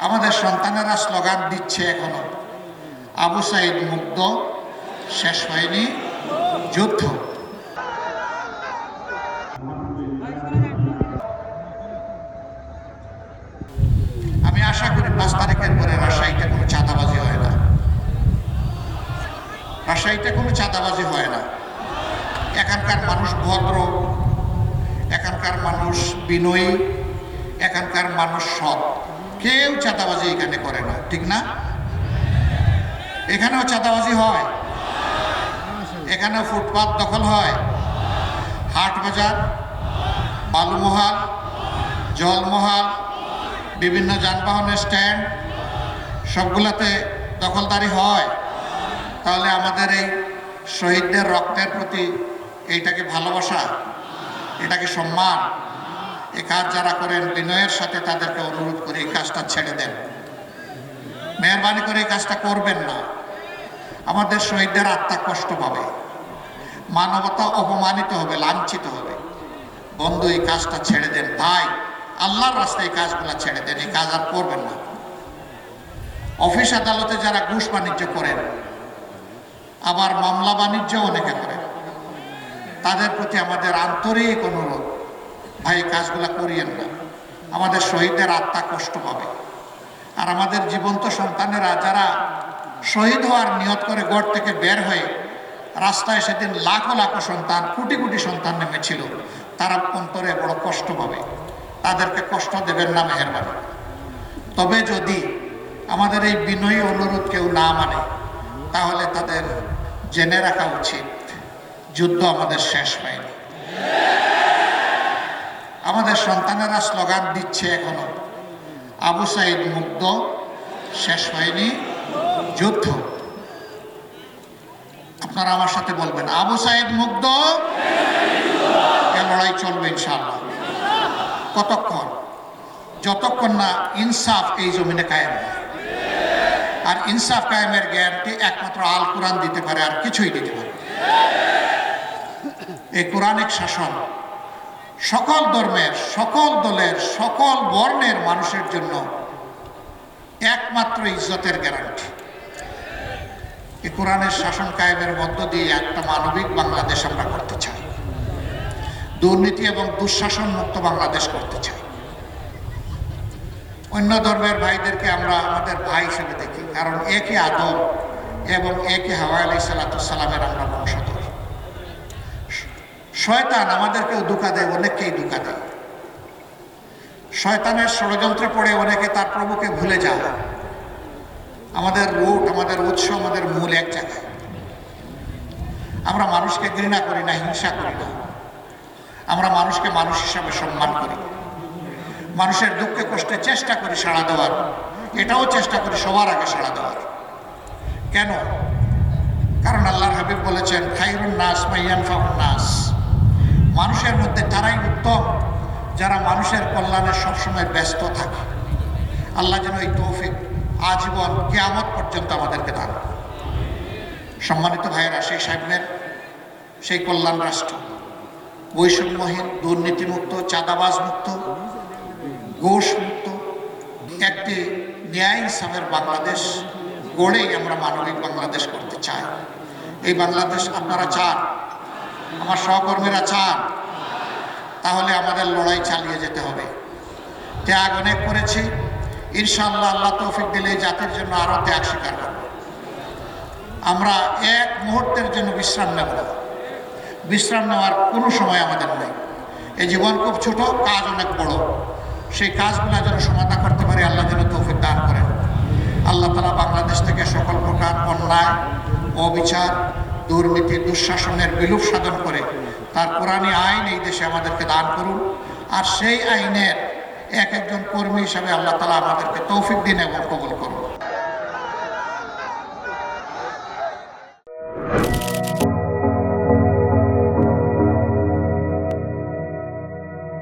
আমাদের সন্তানেরা স্লোগান দিচ্ছে এখনো, আবু সাইদ মুগ্ধ, শেষ হয়নি যুদ্ধ। আমি আশা করি 5 তারিখের পরে রাজশাহীতে কোনো চাঁদাবাজি হয় না। রাজশাহীতে কোনো চাঁদাবাজি হয় না। এখানকার মানুষ ভদ্র, এখানকার মানুষ বিনয়ী, এখানকার মানুষ সৎ। কেউ চাঁদাবাজি এখানে করে না, ঠিক না? এখানেও চাঁদাবাজি হয়, এখানেও ফুটপাত দখল হয়, হাট বাজার, বালুমহাল, জলমহাল, বিভিন্ন যানবাহনের স্ট্যান্ড, সবগুলাতে দখলদারি হয়। তাহলে আমাদের এই শহীদদের রক্তের প্রতি এইটাকে ভালোবাসা, এটাকে সম্মান। এই কাজ যারা করেন বিনয়ের সাথে তাদেরকে অনুরোধ করে এই কাজটা ছেড়ে দেন, মেহরবানি করে এই কাজটা করবেন না। আমাদের শহীদদের আত্মা কষ্ট পাবে, মানবতা অপমানিত হবে, লাঞ্ছিত হবে। বন্ধু, এই কাজটা ছেড়ে দেন ভাই, আল্লাহর রাস্তায় এই কাজগুলো ছেড়ে দেন, এই কাজ আর করবেন না। অফিস আদালতে যারা ঘুষ বাণিজ্য করেন, আবার মামলা বাণিজ্য অনেকে করেন, তাদের প্রতি আমাদের আন্তরিক অনুরোধ, ভাই কাজগুলা করিয়েন না। আমাদের শহীদদের আত্মা কষ্ট পাবে। আর আমাদের জীবন্ত সন্তানেরা যারা শহীদ হওয়ার নিয়ত করে গড় থেকে বের হয়ে রাস্তায় সেদিন লাখো লাখো সন্তান, কোটি কোটি সন্তান নেমেছিল, তারা অন্তরে বড় কষ্ট পাবে। তাদেরকে কষ্ট দেবেন না, মেহেরবানি। তবে যদি আমাদের এই বিনয়ী অনুরোধ কেউ না মানে, তাহলে তাদের জেনে রাখা উচিত যুদ্ধ আমাদের শেষ হয়নি। আমাদের সন্তানেরা স্লোগান দিচ্ছে এখনো, আবু সাইদ মুগ্ধ, শেষ হয়নি যুদ্ধ। আপনারা আমার সাথে বলবেন, আবু সাইদ মুগ্ধ, এ লড়াই চলবে ইনশাআল্লাহ। কতক্ষণ? যতক্ষণ না ইনসাফ এই জমিনে কায়েম হয়। আর ইনসাফ কায়েমের গ্যারান্টি একমাত্র আল কোরআন দিতে পারে, আর কিছুই দিতে পারে। এই কোরআনিক শাসন সকল ধর্মের, সকল দলের, সকল বর্ণের মানুষের জন্য একমাত্র ইজ্জতের গ্যারান্টি। এই কোরআনের শাসন কায়েমের মধ্য দিয়ে একটা মানবিক বাংলাদেশ আমরা করতে চাই, দুর্নীতি এবং দুঃশাসন মুক্ত বাংলাদেশ করতে চাই। অন্য ধর্মের ভাইদেরকে আমরা আমাদের ভাই হিসেবে দেখি, কারণ একই আদম এবং একই হাওয়া আলাইহিস সালামের আমরা বংশধর। শয়তান আমাদেরকেও ধোঁকা দেয়, অনেককেই ধোঁকা দেয়। শয়তানের ষড়যন্ত্রে পড়ে অনেকে তার প্রভুকে ভুলে যায়। আমাদের রুট, আমাদের উৎস, আমাদের মূল এক জায়গায়। আমরা মানুষকে ঘৃণা করি না, হিংসা করি না। আমরা মানুষকে মানুষ হিসাবে সম্মান করি। মানুষের দুঃখে কষ্টে চেষ্টা করি সাড়া দেওয়ার, এটাও চেষ্টা করি সবার আগে সাড়া দেওয়ার। কেন? কারণ আল্লাহর হাবিব বলেছেন, খায়রুন নাস মান ইয়ানফাউন নাস। মানুষের মধ্যে তারাই উত্তম যারা মানুষের কল্যাণে সবসময় ব্যস্ত থাকে। আল্লাহ যেন এই তৌফিক আজীবন কিয়ামত পর্যন্ত আমাদেরকে দান। সম্মানিত ভাইয়েরা, সেই সামনের সেই কল্যাণ রাষ্ট্র, বৈষম্যহীন, দুর্নীতিমুক্ত, চাঁদাবাজ মুক্ত, ঘুষ মুক্ত একটি ন্যায় ইনসাফের বাংলাদেশ গড়েই আমরা মানবিক বাংলাদেশ করতে চাই। এই বাংলাদেশ আপনারা চান, আমার সহকর্মীরা চান, তাহলে আমাদের লড়াই চালিয়ে যেতে হবে। ত্যাগ অনেক করেছি, ইনশাআল্লাহ আল্লাহ তৌফিক দিলে জাতির জন্য আরও ত্যাগ স্বীকার করব। আমরা এক মুহূর্তের জন্য বিশ্রাম নেব না। বিশ্রাম নেওয়ার কোনো সময় আমাদের নেই। এই জীবন খুব ছোট, কাজ অনেক বড়। সেই কাজগুলো যেন সমাধা করতে পারি, আল্লাহ যেন তৌফিক দান করেন। আল্লাহ তাআলা বাংলাদেশ থেকে সকল প্রকার অন্যায়, অবিচার, দুর্নীতি, দুঃশাসনের বিলোপ সাধন করে তার কোরআনী আইন এই দেশে আমাদেরকে দান করুন। আর সেই আইনের এক একজন কর্মী হিসাবে আল্লাহ তাআলা আমাদেরকে তৌফিক দিন এবং কবুল করুন।